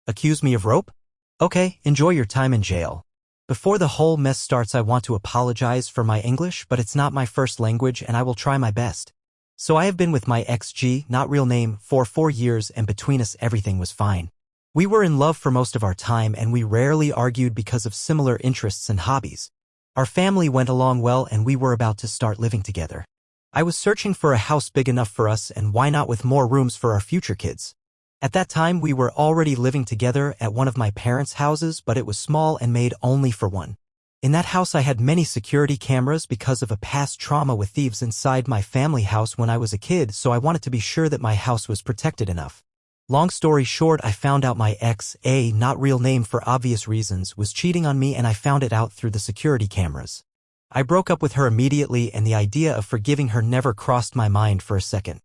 Accuse me of rope? Okay, enjoy your time in jail. Before the whole mess starts, I want to apologize for my English, but it's not my first language and I will try my best. So I have been with my ex-G, not real name, for 4 years, and between us everything was fine. We were in love for most of our time and we rarely argued because of similar interests and hobbies. Our family went along well and we were about to start living together. I was searching for a house big enough for us and why not with more rooms for our future kids. At that time we were already living together at one of my parents' houses, but it was small and made only for one. In that house I had many security cameras because of a past trauma with thieves inside my family house when I was a kid, so I wanted to be sure that my house was protected enough. Long story short, I found out my ex, not real name for obvious reasons, was cheating on me and I found it out through the security cameras. I broke up with her immediately and the idea of forgiving her never crossed my mind for a second.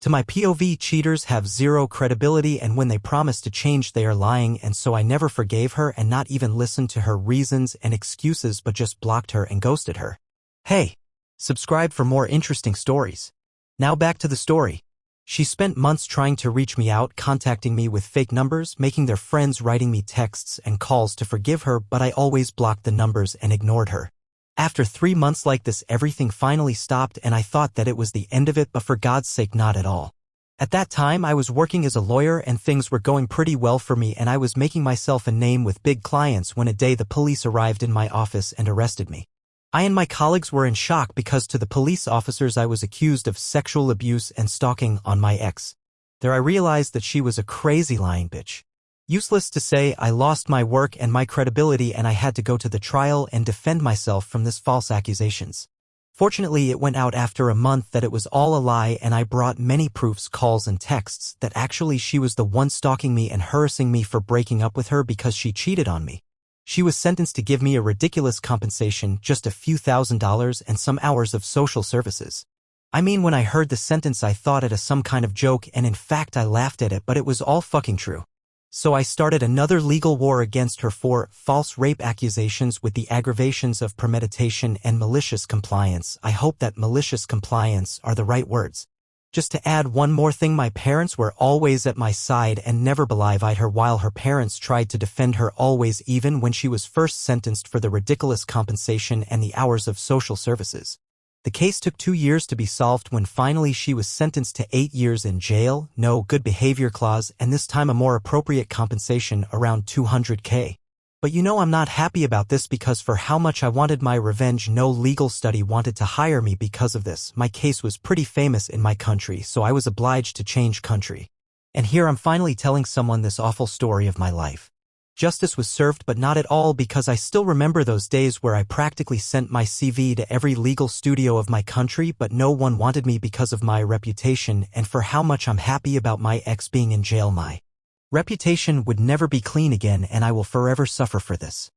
To my POV, cheaters have zero credibility and when they promise to change they are lying, and so I never forgave her and not even listened to her reasons and excuses but just blocked her and ghosted her. Hey, subscribe for more interesting stories. Now back to the story. She spent months trying to reach me out, contacting me with fake numbers, making their friends writing me texts and calls to forgive her, but I always blocked the numbers and ignored her. After 3 months like this, everything finally stopped and I thought that it was the end of it, but for God's sake, not at all. At that time, I was working as a lawyer and things were going pretty well for me and I was making myself a name with big clients when a day the police arrived in my office and arrested me. I and my colleagues were in shock because to the police officers I was accused of sexual abuse and stalking on my ex. There I realized that she was a crazy lying bitch. Useless to say, I lost my work and my credibility and I had to go to the trial and defend myself from this false accusations. Fortunately, it went out after a month that it was all a lie and I brought many proofs, calls and texts, that actually she was the one stalking me and harassing me for breaking up with her because she cheated on me. She was sentenced to give me a ridiculous compensation, just a few $1,000s and some hours of social services. I mean, when I heard the sentence I thought it as some kind of joke and in fact I laughed at it, but it was all fucking true. So I started another legal war against her for false rape accusations with the aggravations of premeditation and malicious compliance. I hope that malicious compliance are the right words. Just to add one more thing, my parents were always at my side and never believed her while her parents tried to defend her always, even when she was first sentenced for the ridiculous compensation and the hours of social services. The case took 2 years to be solved when finally she was sentenced to 8 years in jail, no good behavior clause, and this time a more appropriate compensation around $200K. But you know I'm not happy about this because for how much I wanted my revenge, no legal study wanted to hire me because of this. My case was pretty famous in my country, so I was obliged to change country. And here I'm finally telling someone this awful story of my life. Justice was served, but not at all, because I still remember those days where I practically sent my CV to every legal studio of my country, but no one wanted me because of my reputation, and for how much I'm happy about my ex being in jail. My reputation would never be clean again and I will forever suffer for this.